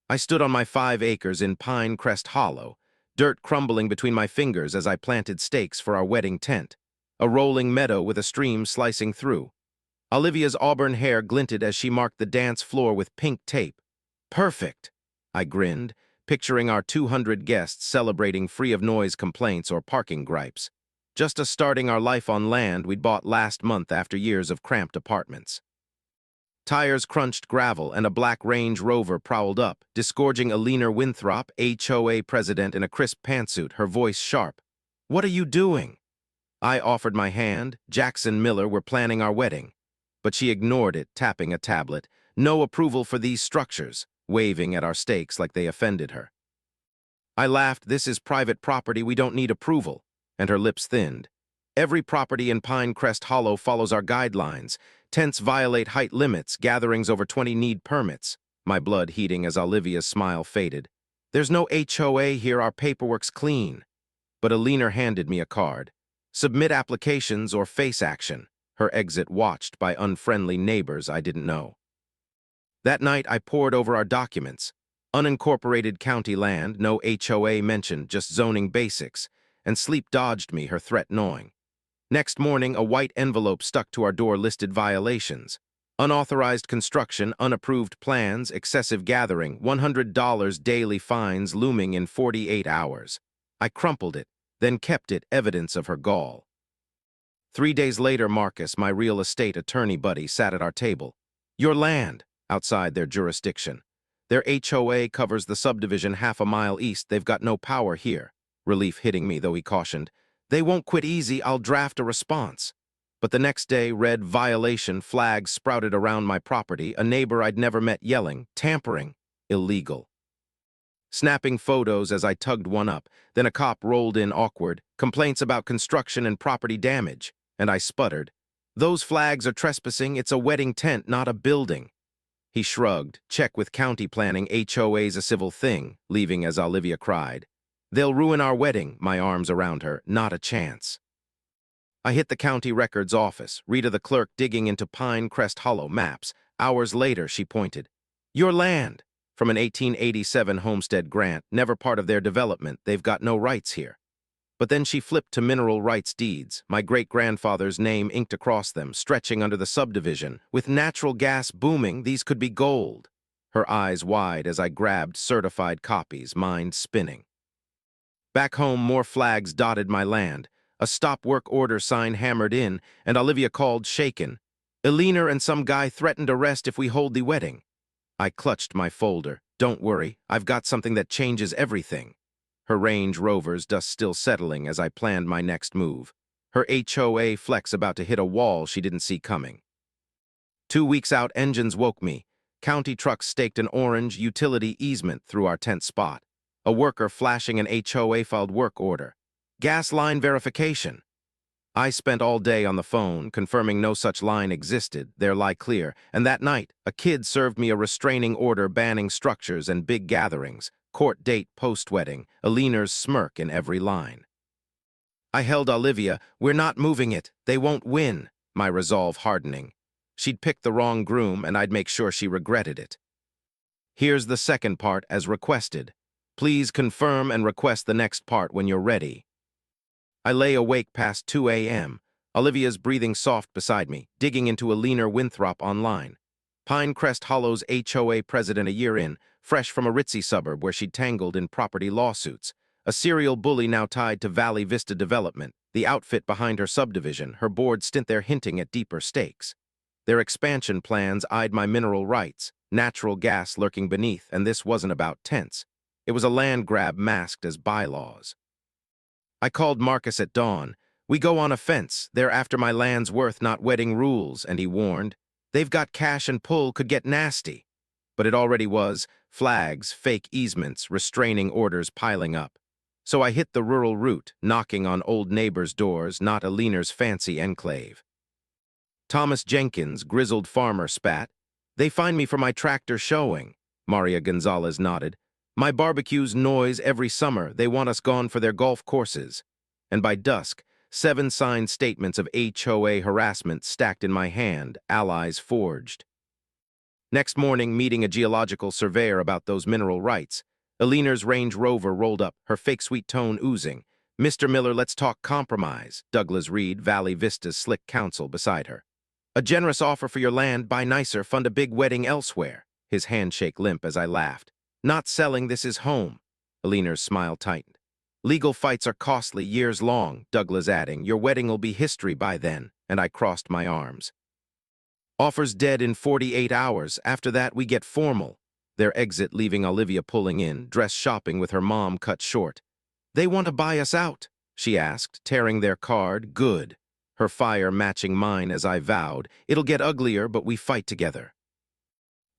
I stood on my 5 acres in Pine Crest Hollow, dirt crumbling between my fingers as I planted stakes for our wedding tent, a rolling meadow with a stream slicing through. Olivia's auburn hair glinted as she marked the dance floor with pink tape. Perfect! I grinned, picturing our 200 guests celebrating free of noise complaints or parking gripes. Just us starting our life on land we'd bought last month after years of cramped apartments. Tires crunched gravel and a black Range Rover prowled up, disgorging a leaner Winthrop, HOA president in a crisp pantsuit, her voice sharp. "What are you doing?" I offered my hand. Jackson Miller were planning our wedding. But she ignored it, tapping a tablet. No approval for these structures, waving at our stakes like they offended her. I laughed. "This is private property, we don't need approval," and her lips thinned. "Every property in Pine Crest Hollow follows our guidelines. Tents violate height limits, gatherings over 20 need permits." My blood heating as Olivia's smile faded. "There's no HOA here, our paperwork's clean." But a leaner handed me a card. "Submit applications or face action." Her exit watched by unfriendly neighbors I didn't know. That night I pored over our documents. Unincorporated county land, no HOA mentioned, just zoning basics, and sleep dodged me, her threat gnawing. Next morning, a white envelope stuck to our door listed violations. Unauthorized construction, unapproved plans, excessive gathering, $100 daily fines looming in 48 hours. I crumpled it, then kept it, evidence of her gall. 3 days later, Marcus, my real estate attorney buddy, sat at our table. "Your land," outside their jurisdiction. "Their HOA covers the subdivision half a mile east. They've got no power here." Relief hitting me, though he cautioned, "They won't quit easy, I'll draft a response." But the next day, red violation flags sprouted around my property, a neighbor I'd never met yelling, "Tampering, illegal." Snapping photos as I tugged one up, then a cop rolled in awkward, "Complaints about construction and property damage," and I sputtered, "Those flags are trespassing, it's a wedding tent, not a building." He shrugged, "Check with county planning, HOA's a civil thing," leaving as Olivia cried, "They'll ruin our wedding," my arms around her, "Not a chance." I hit the county records office, Rita the clerk digging into Pine Crest Hollow maps. Hours later, she pointed. "Your land," from an 1887 homestead grant, never part of their development, they've got no rights here. But then she flipped to mineral rights deeds, my great-grandfather's name inked across them, stretching under the subdivision. With natural gas booming, these could be gold. Her eyes wide as I grabbed certified copies, mind spinning. Back home, more flags dotted my land. A stop work order sign hammered in, and Olivia called, shaken. "Elena and some guy threatened arrest if we hold the wedding." I clutched my folder. "Don't worry, I've got something that changes everything." Her Range Rover's dust still settling as I planned my next move. Her HOA flex about to hit a wall she didn't see coming. 2 weeks out, engines woke me. County trucks staked an orange utility easement through our tent spot. A worker flashing an HOA-filed work order. "Gas line verification." I spent all day on the phone, confirming no such line existed, their lie clear, and that night, a kid served me a restraining order banning structures and big gatherings, court date post-wedding, Elena's smirk in every line. I held Olivia. "We're not moving it. They won't win," my resolve hardening. She'd picked the wrong groom, and I'd make sure she regretted it. "Here's the second part as requested. Please confirm and request the next part when you're ready." I lay awake past 2 a.m., Olivia's breathing soft beside me, digging into a leaner Winthrop online. Pine Crest Hollow's HOA president a year in, fresh from a ritzy suburb where she'd tangled in property lawsuits. A serial bully now tied to Valley Vista Development, the outfit behind her subdivision, her board stint there hinting at deeper stakes. Their expansion plans eyed my mineral rights, natural gas lurking beneath, and this wasn't about tents. It was a land grab masked as bylaws. I called Marcus at dawn. "We go on a fence. They're after my land's worth, not wedding rules," and he warned. "They've got cash and pull, could get nasty." But it already was. Flags, fake easements, restraining orders piling up. So I hit the rural route, knocking on old neighbors' doors, not Elena's fancy enclave. Thomas Jenkins, grizzled farmer, spat. "They find me for my tractor showing." Maria Gonzalez nodded. "My barbecues noise every summer. They want us gone for their golf courses." And by dusk, 7 signed statements of HOA harassment stacked in my hand, allies forged. Next morning, meeting a geological surveyor about those mineral rights. Eleanor's Range Rover rolled up, her fake sweet tone oozing. "Mr. Miller, let's talk compromise." Douglas Reed, Valley Vista's slick counsel, beside her. "A generous offer for your land, buy nicer, fund a big wedding elsewhere." His handshake limp as I laughed. "Not selling, this is home." Eleanor's smile tightened. "Legal fights are costly, years long," Douglas adding. "Your wedding will be history by then." And I crossed my arms. "Offers dead in 48 hours. After that, we get formal." Their exit leaving Olivia pulling in, dress shopping with her mom cut short. "They want to buy us out?" she asked, tearing their card. "Good." Her fire matching mine as I vowed. "It'll get uglier, but we fight together."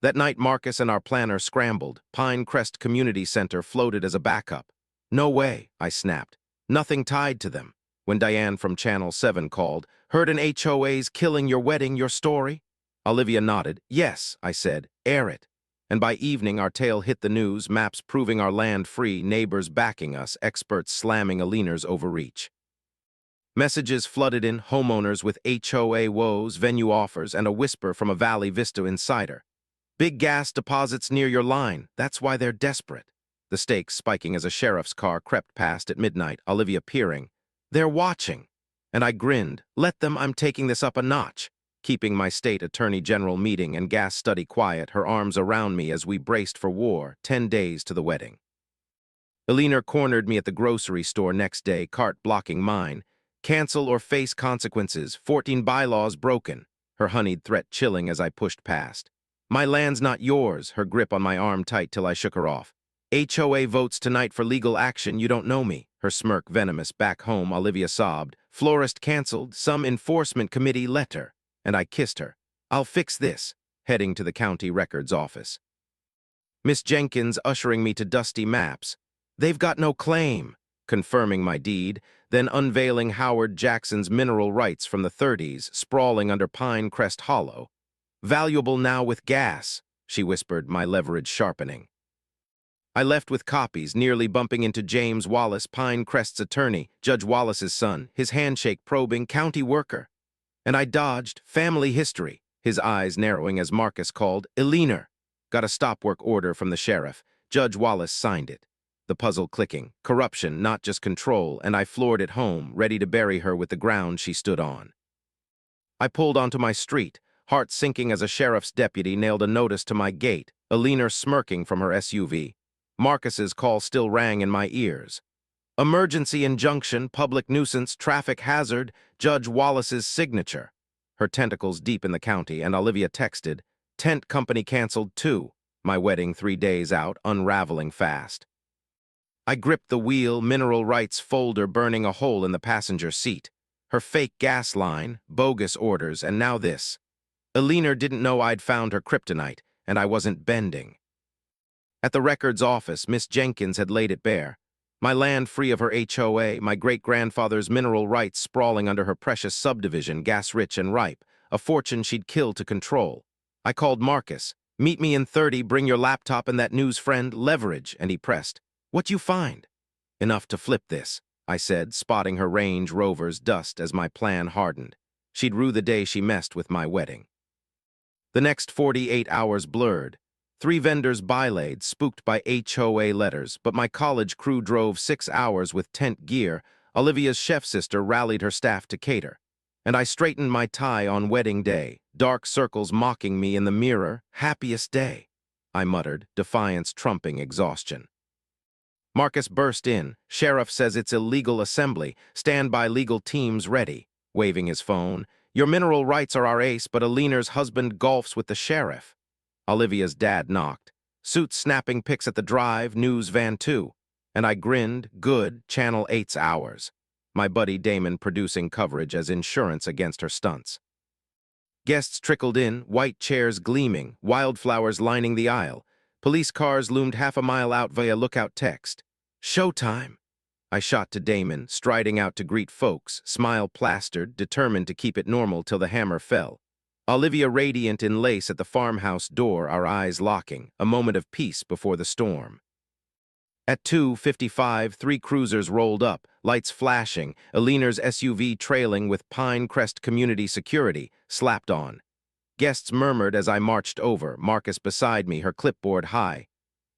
That night, Marcus and our planner scrambled. Pine Crest Community Center floated as a backup. "No way," I snapped. "Nothing tied to them." When Diane from Channel 7 called, "Heard an HOA's killing your wedding, your story?" Olivia nodded. "Yes," I said. "Air it." And by evening, our tale hit the news, maps proving our land free, neighbors backing us, experts slamming Eleanor's overreach. Messages flooded in, homeowners with HOA woes, venue offers, and a whisper from a Valley Vista insider. "Big gas deposits near your line. That's why they're desperate." The stakes spiking as a sheriff's car crept past at midnight, Olivia peering. "They're watching." And I grinned. "Let them, I'm taking this up a notch." Keeping my state attorney general meeting and gas study quiet, her arms around me as we braced for war, 10 days to the wedding. Eleanor cornered me at the grocery store next day, cart blocking mine. "Cancel or face consequences, 14 bylaws broken." Her honeyed threat chilling as I pushed past. "My land's not yours," her grip on my arm tight till I shook her off. "HOA votes tonight for legal action, you don't know me." Her smirk venomous. Back home, Olivia sobbed. "Florist canceled, some enforcement committee letter." And I kissed her. "I'll fix this," heading to the county records office. Miss Jenkins ushering me to dusty maps. "They've got no claim," confirming my deed, then unveiling Howard Jackson's mineral rights from the 30s, sprawling under Pine Crest Hollow. "Valuable now with gas," she whispered, my leverage sharpening. I left with copies, nearly bumping into James Wallace, Pine Crest's attorney, Judge Wallace's son, his handshake probing, "County worker." And I dodged, "Family history," his eyes narrowing as Marcus called, "Eleanor." Got a stop work order from the sheriff. Judge Wallace signed it. The puzzle clicking. Corruption, not just control, and I floored it home, ready to bury her with the ground she stood on. I pulled onto my street, heart sinking as a sheriff's deputy nailed a notice to my gate, Eleanor smirking from her SUV. Marcus's call still rang in my ears. "Emergency injunction, public nuisance, traffic hazard," Judge Wallace's signature. Her tentacles deep in the county, and Olivia texted, "Tent company canceled too." My wedding 3 days out, unraveling fast. I gripped the wheel, mineral rights folder burning a hole in the passenger seat. Her fake gas line, bogus orders, and now this. Eleanor didn't know I'd found her kryptonite, and I wasn't bending. At the records office, Miss Jenkins had laid it bare. My land free of her HOA, my great-grandfather's mineral rights sprawling under her precious subdivision, gas-rich and ripe, a fortune she'd kill to control. I called Marcus. "Meet me in 30, bring your laptop and that news friend, leverage," and he pressed. "What you find?" "Enough to flip this," I said, spotting her Range Rover's dust as my plan hardened. She'd rue the day she messed with my wedding. The next 48 hours blurred. 3 vendors bylaid, spooked by HOA letters, but my college crew drove 6 hours with tent gear. Olivia's chef sister rallied her staff to cater. And I straightened my tie on wedding day, dark circles mocking me in the mirror. "Happiest day," I muttered, defiance trumping exhaustion. Marcus burst in. "Sheriff says it's illegal assembly. Standby legal teams ready," waving his phone. "Your mineral rights are our ace, but Eleanor's husband golfs with the sheriff." Olivia's dad knocked. Suits snapping pics at the drive, news van too. And I grinned, good, Channel 8's ours. My buddy Damon producing coverage as insurance against her stunts. Guests trickled in, white chairs gleaming, wildflowers lining the aisle. Police cars loomed half a mile out via lookout text. "Showtime." I shot to Damon, striding out to greet folks, smile plastered, determined to keep it normal till the hammer fell. Olivia radiant in lace at the farmhouse door, our eyes locking, a moment of peace before the storm. At 2:55, 3 cruisers rolled up, lights flashing, Eleanor's SUV trailing with Pine Crest Community Security slapped on. Guests murmured as I marched over, Marcus beside me, her clipboard high.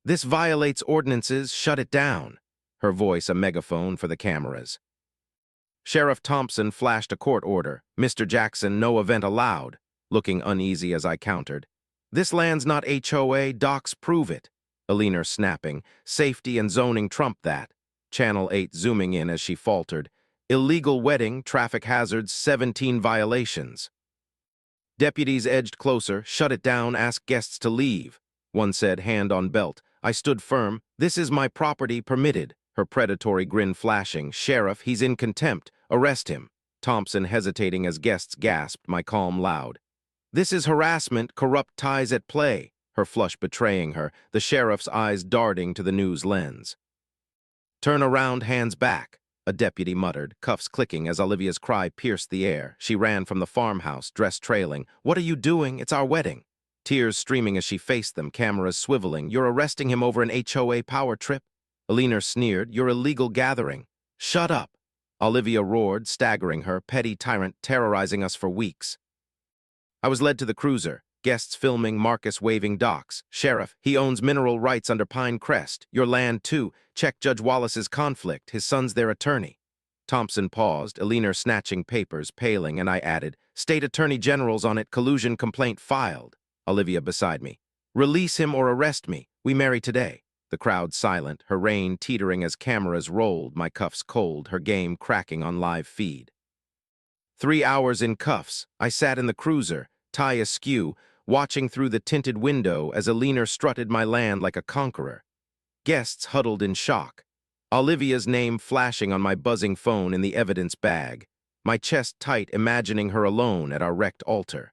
"This violates ordinances, shut it down." Her voice a megaphone for the cameras. Sheriff Thompson flashed a court order. "Mr. Jackson, no event allowed," looking uneasy as I countered. "This land's not HOA, docs prove it." Alina snapping. "Safety and zoning trump that." Channel 8 zooming in as she faltered. "Illegal wedding, traffic hazards, 17 violations." Deputies edged closer. "Shut it down, ask guests to leave." One said, hand on belt. I stood firm. "This is my property, permitted." Her predatory grin flashing. "Sheriff, he's in contempt. Arrest him." Thompson hesitating as guests gasped, my calm loud. "This is harassment, corrupt ties at play." Her flush betraying her, the sheriff's eyes darting to the news lens. "Turn around, hands back," a deputy muttered, cuffs clicking as Olivia's cry pierced the air. She ran from the farmhouse, dress trailing. "What are you doing? It's our wedding." Tears streaming as she faced them, cameras swiveling. "You're arresting him over an HOA power trip?" Alina sneered. "Your illegal gathering." "Shut up." Olivia roared, staggering her, "Petty tyrant terrorizing us for weeks." I was led to the cruiser. Guests filming, Marcus waving docs. "Sheriff, he owns mineral rights under Pine Crest. Your land, too. Check Judge Wallace's conflict. His son's their attorney." Thompson paused, Alina snatching papers, paling, and I added, "State Attorney General's on it, collusion complaint filed." Olivia beside me. "Release him or arrest me. We marry today." The crowd silent, her rein teetering as cameras rolled, my cuffs cold, her game cracking on live feed. 3 hours in cuffs. I sat in the cruiser, tie askew, watching through the tinted window as Alina strutted my land like a conqueror. Guests huddled in shock. Olivia's name flashing on my buzzing phone in the evidence bag. My chest tight, imagining her alone at our wrecked altar.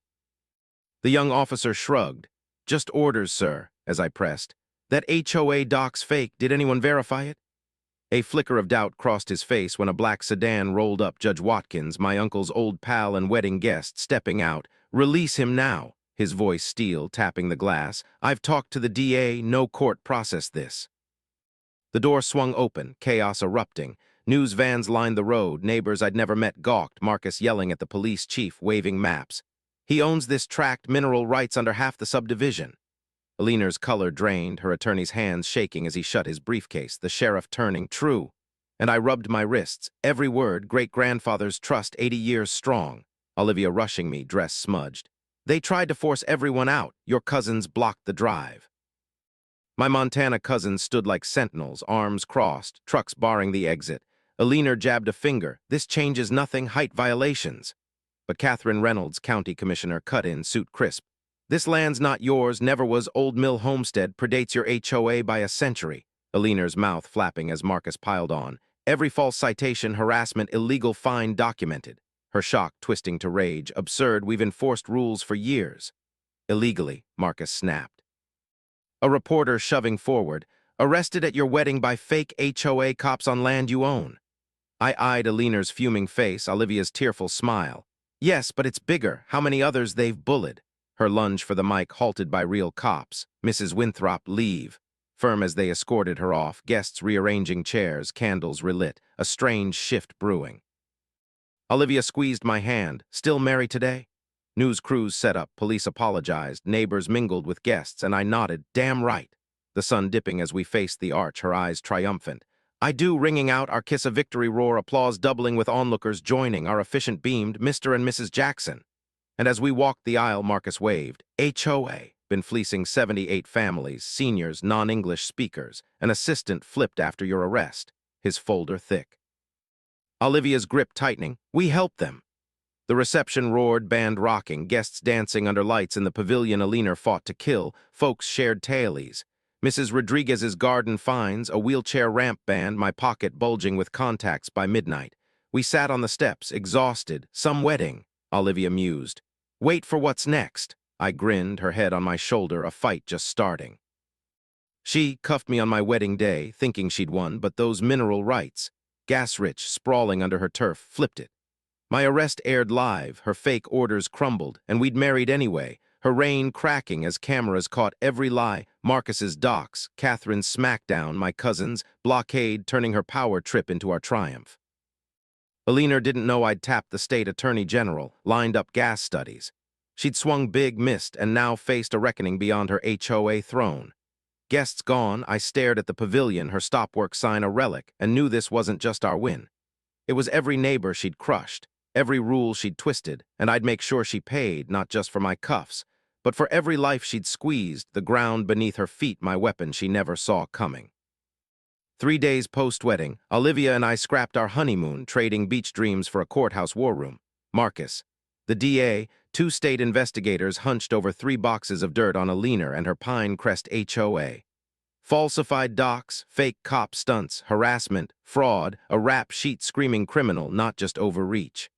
The young officer shrugged. "Just orders, sir," as I pressed. "That HOA doc's fake. Did anyone verify it?" A flicker of doubt crossed his face when a black sedan rolled up. Judge Watkins, my uncle's old pal and wedding guest, stepping out. "Release him now." His voice steel, tapping the glass. "I've talked to the DA. No court process this." The door swung open, chaos erupting. News vans lined the road. Neighbors I'd never met gawked, Marcus yelling at the police chief, waving maps. "He owns this tract, mineral rights under half the subdivision." Alina's color drained, her attorney's hands shaking as he shut his briefcase, the sheriff turning. "True." And I rubbed my wrists. Every word, great-grandfather's trust 80 years strong. Olivia rushing me, dress smudged. "They tried to force everyone out. Your cousins blocked the drive." My Montana cousins stood like sentinels, arms crossed, trucks barring the exit. Alina jabbed a finger. "This changes nothing, height violations." But Catherine Reynolds, county commissioner, cut in, suit crisp. "This land's not yours, never was. Old Mill Homestead, predates your HOA by a century." Alina's mouth flapping as Marcus piled on. "Every false citation, harassment, illegal fine documented." Her shock twisting to rage. "Absurd, we've enforced rules for years." "Illegally," Marcus snapped. A reporter shoving forward. "Arrested at your wedding by fake HOA cops on land you own." I eyed Alina's fuming face, Olivia's tearful smile. "Yes, but it's bigger. How many others they've bullied." Her lunge for the mic halted by real cops. "Mrs. Winthrop, leave." Firm as they escorted her off, guests rearranging chairs, candles relit, a strange shift brewing. Olivia squeezed my hand. "Still married today?" News crews set up, police apologized, neighbors mingled with guests, and I nodded. "Damn right." The sun dipping as we faced the arch, her eyes triumphant. "I do," ringing out, our kiss of victory roar, applause doubling with onlookers joining, our efficient beamed, "Mr. and Mrs. Jackson." And as we walked the aisle, Marcus waved. "HOA, been fleecing 78 families, seniors, non-English speakers. An assistant flipped after your arrest." His folder thick. Olivia's grip tightening. "We helped them." The reception roared, band rocking, guests dancing under lights in the pavilion. Alina fought to kill, folks shared tailies. Mrs. Rodriguez's garden finds, a wheelchair ramp band, my pocket bulging with contacts by midnight. We sat on the steps, exhausted. "Some wedding," Olivia mused. "Wait for what's next." I grinned, her head on my shoulder, a fight just starting. She cuffed me on my wedding day, thinking she'd won, but those mineral rights, gas-rich, sprawling under her turf, flipped it. My arrest aired live, her fake orders crumbled, and we'd married anyway, her reign cracking as cameras caught every lie. Marcus's docs, Catherine's smackdown, my cousin's blockade turning her power trip into our triumph. Alina didn't know I'd tapped the state attorney general, lined up gas studies. She'd swung big, missed, and now faced a reckoning beyond her HOA throne. Guests gone, I stared at the pavilion, her stopwork sign a relic, and knew this wasn't just our win. It was every neighbor she'd crushed, every rule she'd twisted, and I'd make sure she paid, not just for my cuffs, but for every life she'd squeezed, the ground beneath her feet my weapon she never saw coming. 3 days post-wedding, Olivia and I scrapped our honeymoon, trading beach dreams for a courthouse war room. Marcus, the DA, 2 state investigators hunched over 3 boxes of dirt on a leaner and her Pinecrest HOA. Falsified docs, fake cop stunts, harassment, fraud, a rap sheet screaming criminal, not just overreach.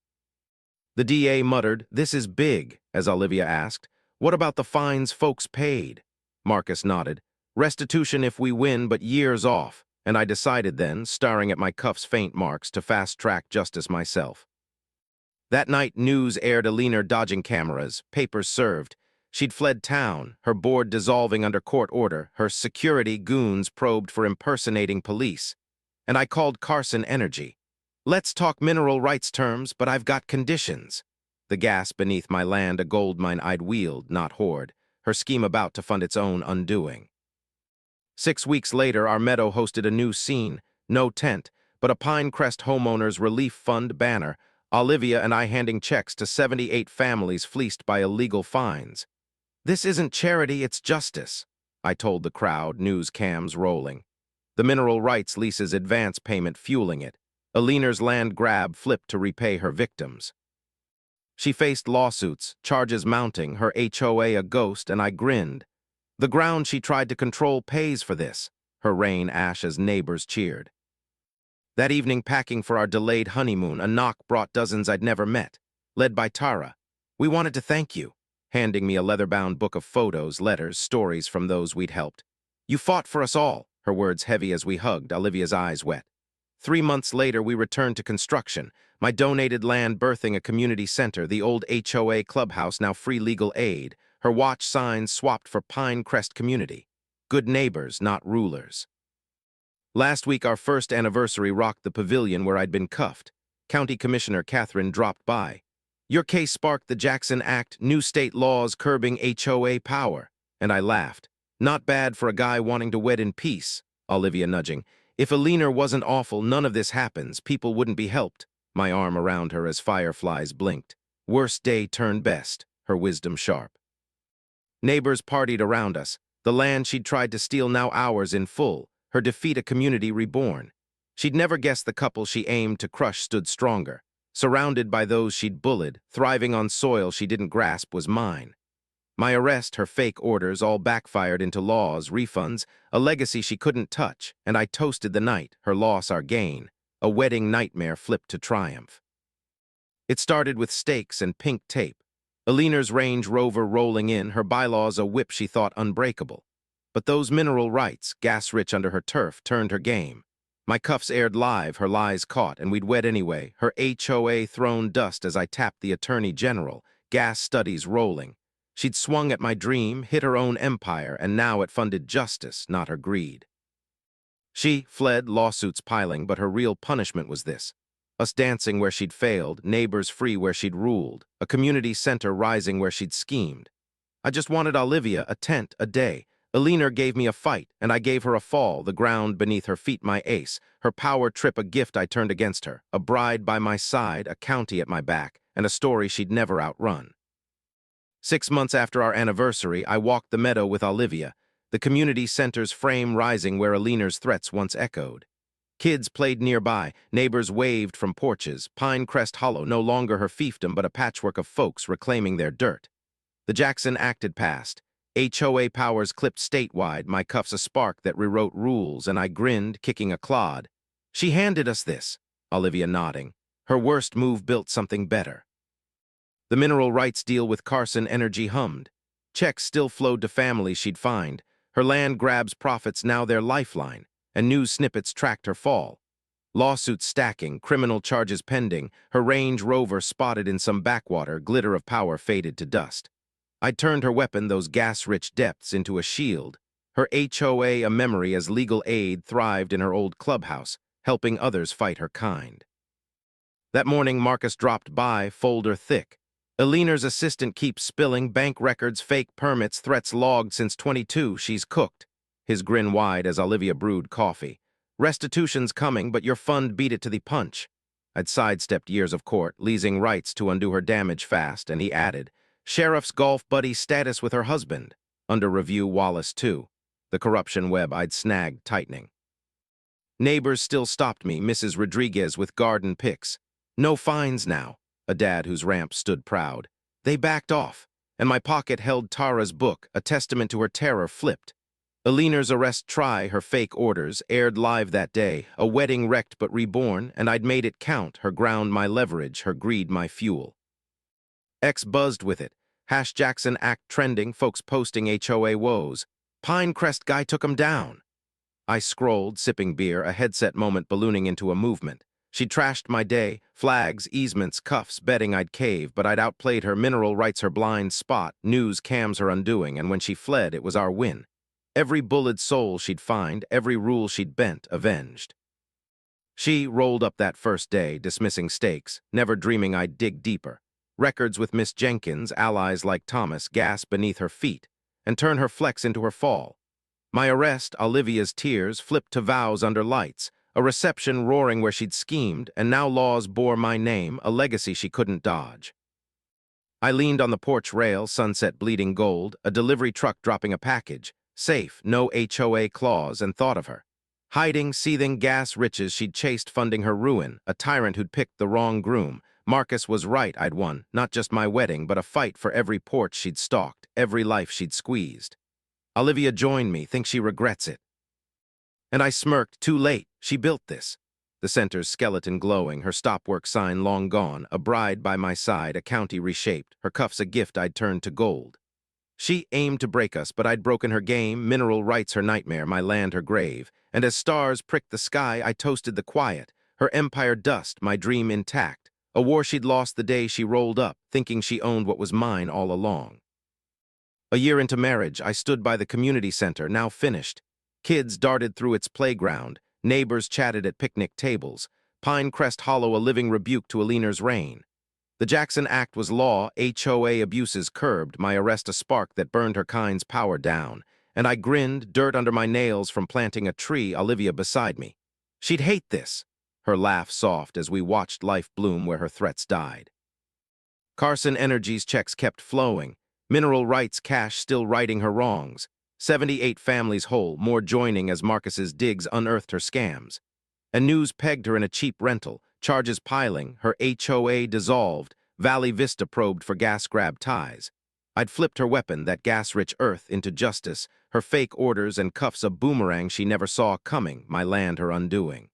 The DA muttered, "This is big," as Olivia asked, "What about the fines folks paid?" Marcus nodded, "Restitution if we win, but years off," and I decided then, staring at my cuff's faint marks, to fast-track justice myself. That night, news aired a leaner dodging cameras, papers served. She'd fled town, her board dissolving under court order, her security goons probed for impersonating police. And I called Carson Energy. "Let's talk mineral rights terms, but I've got conditions." The gas beneath my land, a gold mine I'd wield, not hoard, her scheme about to fund its own undoing. 6 weeks later, our meadow hosted a new scene, no tent, but a Pinecrest Homeowners Relief Fund banner, Olivia and I handing checks to 78 families fleeced by illegal fines. "This isn't charity, it's justice," I told the crowd, news cams rolling. The mineral rights lease's advance payment fueling it. Alina's land grab flipped to repay her victims. She faced lawsuits, charges mounting, her HOA a ghost, and I grinned. The ground she tried to control pays for this. Her rain ash as neighbors cheered. That evening, packing for our delayed honeymoon, a knock brought dozens I'd never met, led by Tara. "We wanted to thank you," handing me a leather-bound book of photos, letters, stories from those we'd helped. "You fought for us all," her words heavy as we hugged, Olivia's eyes wet. 3 months later, we returned to construction, my donated land birthing a community center, the old HOA clubhouse now free legal aid, her watch signs swapped for Pinecrest Community. Good neighbors, not rulers. Last week, our first anniversary rocked the pavilion where I'd been cuffed. County Commissioner Catherine dropped by. "Your case sparked the Jackson Act, new state laws curbing HOA power." And I laughed. "Not bad for a guy wanting to wed in peace," Olivia nudging. "If a leaner wasn't awful, none of this happens. People wouldn't be helped." My arm around her as fireflies blinked. Worst day turned best, her wisdom sharp. Neighbors partied around us. The land she'd tried to steal now ours in full. Her defeat a community reborn. She'd never guessed the couple she aimed to crush stood stronger. Surrounded by those she'd bullied, thriving on soil she didn't grasp was mine. My arrest, her fake orders, all backfired into laws, refunds, a legacy she couldn't touch, and I toasted the night, her loss our gain. A wedding nightmare flipped to triumph. It started with stakes and pink tape. Alina's Range Rover rolling in, her bylaws a whip she thought unbreakable. But those mineral rights, gas-rich under her turf, turned her game. My cuffs aired live, her lies caught, and we'd wed anyway, her HOA thrown dust as I tapped the Attorney General, gas studies rolling. She'd swung at my dream, hit her own empire, and now it funded justice, not her greed. She fled, lawsuits piling, but her real punishment was this. Us dancing where she'd failed, neighbors free where she'd ruled, a community center rising where she'd schemed. I just wanted Olivia, a tent, a day. Alina gave me a fight, and I gave her a fall, the ground beneath her feet my ace, her power trip a gift I turned against her, a bride by my side, a county at my back, and a story she'd never outrun. 6 months after our anniversary, I walked the meadow with Olivia, the community center's frame rising where Alina's threats once echoed. Kids played nearby, neighbors waved from porches, Pinecrest Hollow no longer her fiefdom but a patchwork of folks reclaiming their dirt. The Jackson Act had passed. HOA powers clipped statewide, my cuffs a spark that rewrote rules, and I grinned, kicking a clod. She handed us this, Olivia nodding. Her worst move built something better. The mineral rights deal with Carson Energy hummed. Checks still flowed to families she'd find. Her land grabs profits now their lifeline, and news snippets tracked her fall. Lawsuits stacking, criminal charges pending, her Range Rover spotted in some backwater, glitter of power faded to dust. I turned her weapon, those gas-rich depths, into a shield. Her HOA a memory as legal aid thrived in her old clubhouse, helping others fight her kind. That morning, Marcus dropped by, folder thick. Eleanor's assistant keeps spilling bank records, fake permits, threats logged since 22. She's cooked. His grin wide as Olivia brewed coffee. Restitution's coming, but your fund beat it to the punch. I'd sidestepped years of court, leasing rights to undo her damage fast, and he added, Sheriff's golf buddy status with her husband. Under review, Wallace, too. The corruption web I'd snagged tightening. Neighbors still stopped me, Mrs. Rodriguez with garden picks. No fines now. A dad whose ramp stood proud. They backed off, and my pocket held Tara's book, a testament to her terror flipped. Eleanor's arrest her fake orders, aired live that day, a wedding wrecked but reborn, and I'd made it count, her ground my leverage, her greed my fuel. X buzzed with it. Jackson Act trending, folks posting HOA woes. Pinecrest guy took 'em down. I scrolled, sipping beer, a headset moment ballooning into a movement. She trashed my day, flags, easements, cuffs, betting I'd cave, but I'd outplayed her, mineral rights her blind spot, news cams her undoing, and when she fled, it was our win. Every bullied soul she'd find, every rule she'd bent, avenged. She rolled up that first day, dismissing stakes, never dreaming I'd dig deeper. Records with Miss Jenkins, allies like Thomas, gas beneath her feet, and turn her flex into her fall. My arrest, Olivia's tears, flipped to vows under lights, a reception roaring where she'd schemed, and now laws bore my name, a legacy she couldn't dodge. I leaned on the porch rail, sunset bleeding gold, a delivery truck dropping a package, safe, no HOA clause, and thought of her. Hiding, seething gas riches she'd chased funding her ruin, a tyrant who'd picked the wrong groom. Marcus was right, I'd won, not just my wedding, but a fight for every porch she'd stalked, every life she'd squeezed. Olivia joined me, thinks she regrets it. And I smirked, too late, she built this. The center's skeleton glowing, her stopwork sign long gone, a bride by my side, a county reshaped, her cuffs a gift I'd turned to gold. She aimed to break us, but I'd broken her game, mineral rights her nightmare, my land her grave, and as stars pricked the sky, I toasted the quiet, her empire dust, my dream intact, a war she'd lost the day she rolled up, thinking she owned what was mine all along. A year into marriage, I stood by the community center, now finished. Kids darted through its playground, neighbors chatted at picnic tables, Pinecrest Hollow a living rebuke to Eleanor's reign. The Jackson Act was law, HOA abuses curbed, my arrest a spark that burned her kind's power down, and I grinned, dirt under my nails from planting a tree, Olivia beside me. She'd hate this, her laugh soft as we watched life bloom where her threats died. Carson Energy's checks kept flowing, mineral rights cash still righting her wrongs, 78 families whole, more joining as Marcus's digs unearthed her scams. And news pegged her in a cheap rental, charges piling, her HOA dissolved, Valley Vista probed for gas grab ties. I'd flipped her weapon, that gas-rich earth, into justice, her fake orders and cuffs a boomerang she never saw coming, my land her undoing.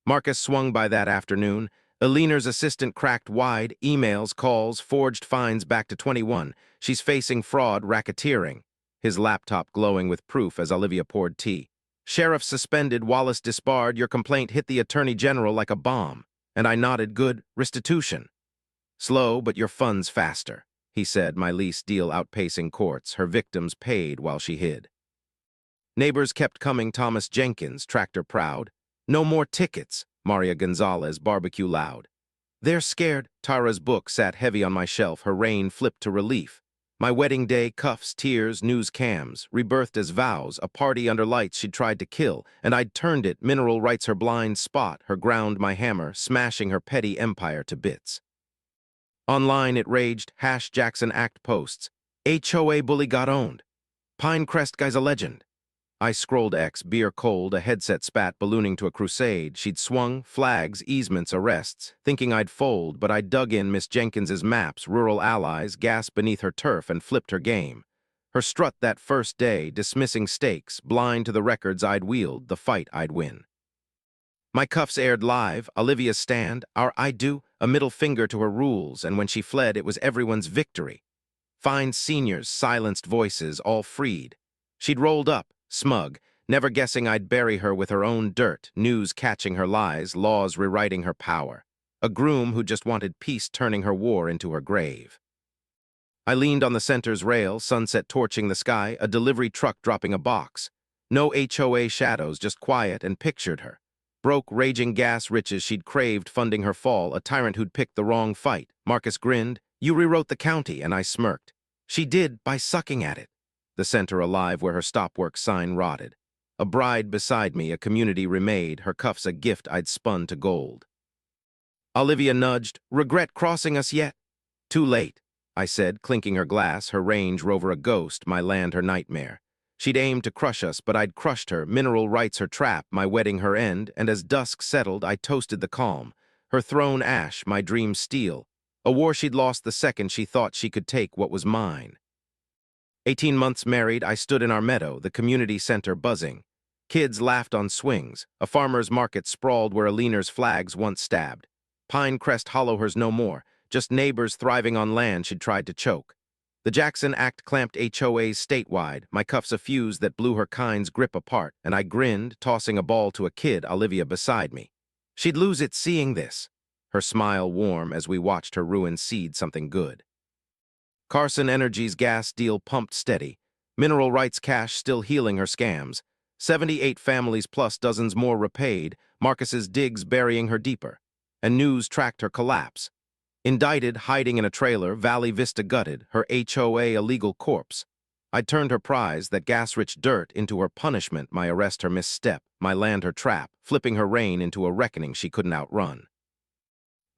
Marcus swung by that afternoon. Eleanor's assistant cracked wide, emails, calls, forged fines back to 21. She's facing fraud, racketeering. His laptop glowing with proof as Olivia poured tea. Sheriff suspended, Wallace disbarred, your complaint hit the Attorney General like a bomb. And I nodded, good, restitution. Slow, but your funds faster, he said, my lease deal outpacing courts, her victims paid while she hid. Neighbors kept coming, Thomas Jenkins, tractor proud. No more tickets, Maria Gonzalez, barbecue loud. They're scared, Tara's book sat heavy on my shelf, her rain flipped to relief. My wedding day, cuffs, tears, news cams, rebirthed as vows, a party under lights she'd tried to kill, and I'd turned it, mineral rights her blind spot, her ground my hammer, smashing her petty empire to bits. Online it raged, Jackson Act posts. HOA bully got owned. Pinecrest guy's a legend. I scrolled X, beer cold, a headset spat ballooning to a crusade. She'd swung, flags, easements, arrests, thinking I'd fold, but I dug in Miss Jenkins's maps, rural allies, gas beneath her turf, and flipped her game. Her strut that first day, dismissing stakes, blind to the records I'd wield, the fight I'd win. My cuffs aired live, Olivia's stand, our I do, a middle finger to her rules, and when she fled, it was everyone's victory. Fine seniors, silenced voices, all freed. She'd rolled up, smug, never guessing I'd bury her with her own dirt, news catching her lies, laws rewriting her power. A groom who just wanted peace turning her war into her grave. I leaned on the center's rail, sunset torching the sky, a delivery truck dropping a box. No HOA shadows, just quiet, and pictured her. Broke raging gas riches she'd craved funding her fall, a tyrant who'd picked the wrong fight. Marcus grinned. You rewrote the county, and I smirked. She did by sucking at it. The center alive where her stop-work sign rotted. A bride beside me, a community remade, her cuffs a gift I'd spun to gold. Olivia nudged. Regret crossing us yet? Too late, I said, clinking her glass, her Range Rover a ghost, my land her nightmare. She'd aimed to crush us, but I'd crushed her, mineral rights her trap, my wedding her end, and as dusk settled, I toasted the calm. Her throne ash, my dream steel. A war she'd lost the second she thought she could take what was mine. 18 months married, I stood in our meadow, the community center buzzing. Kids laughed on swings. A farmer's market sprawled where a leaner's flags once stabbed. Pinecrest Hollow hers no more, just neighbors thriving on land she'd tried to choke. The Jackson Act clamped HOAs statewide, my cuffs a fuse that blew her kind's grip apart, and I grinned, tossing a ball to a kid, Olivia, beside me. She'd lose it seeing this, her smile warm as we watched her ruin seed something good. Carson Energy's gas deal pumped steady, mineral rights cash still healing her scams, 78 families plus dozens more repaid, Marcus's digs burying her deeper, and news tracked her collapse. Indicted, hiding in a trailer, Valley Vista gutted, her HOA a legal corpse. I turned her prize, that gas-rich dirt, into her punishment, my arrest her misstep, my land her trap, flipping her reign into a reckoning she couldn't outrun.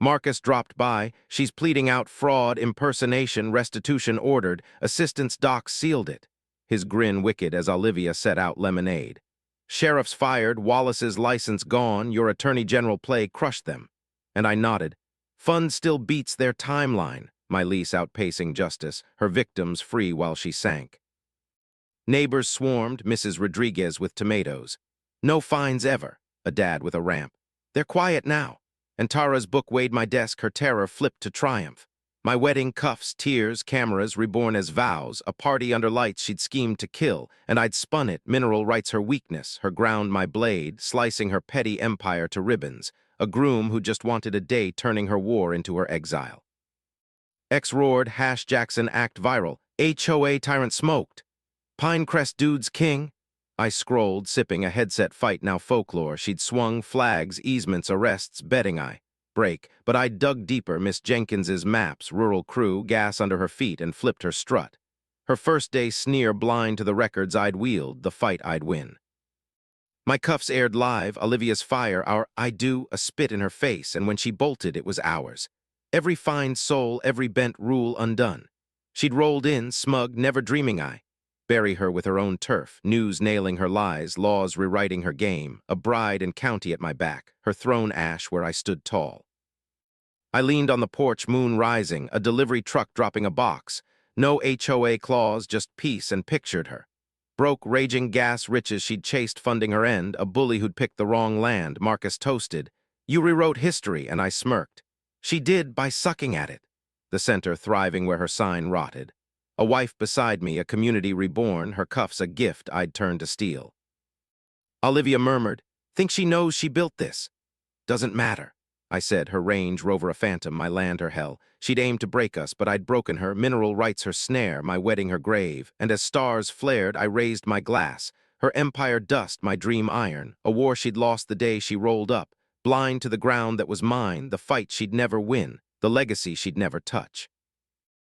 Marcus dropped by, she's pleading out fraud, impersonation, restitution ordered, assistance docs sealed it. His grin wicked as Olivia set out lemonade. Sheriffs fired, Wallace's license gone, your attorney general play crushed them. And I nodded. Fund still beats their timeline, my lease outpacing justice, her victims free while she sank. Neighbors swarmed, Mrs. Rodriguez with tomatoes. No fines ever, a dad with a ramp. They're quiet now. And Tara's book weighed my desk, her terror flipped to triumph. My wedding cuffs, tears, cameras reborn as vows, a party under lights she'd schemed to kill, and I'd spun it, mineral rights her weakness, her ground my blade, slicing her petty empire to ribbons, a groom who just wanted a day turning her war into her exile. X roared, #Jackson Act viral, HOA tyrant smoked. Pinecrest dudes king? I scrolled, sipping a headset fight now folklore. She'd swung, flags, easements, arrests, betting I break. But I dug deeper, Miss Jenkins's maps, rural crew, gas under her feet, and flipped her strut. Her first day sneer blind to the records I'd wield, the fight I'd win. My cuffs aired live, Olivia's fire, our I do, a spit in her face, and when she bolted, it was ours. Every fine soul, every bent rule undone. She'd rolled in, smug, never dreaming I bury her with her own turf, news nailing her lies, laws rewriting her game, a bride and county at my back, her throne ash where I stood tall. I leaned on the porch, moon rising, a delivery truck dropping a box. No HOA clause, just peace, and pictured her. Broke raging gas riches she'd chased funding her end, a bully who'd picked the wrong land, Marcus toasted. You rewrote history, and I smirked. She did by sucking at it. The center thriving where her sign rotted. A wife beside me, a community reborn, her cuffs a gift I'd turned to steel. Olivia murmured, think she knows she built this? Doesn't matter, I said, her Range Rover a phantom, my land her hell. She'd aimed to break us, but I'd broken her, mineral rights her snare, my wedding her grave, and as stars flared, I raised my glass, her empire dust, my dream iron, a war she'd lost the day she rolled up, blind to the ground that was mine, the fight she'd never win, the legacy she'd never touch.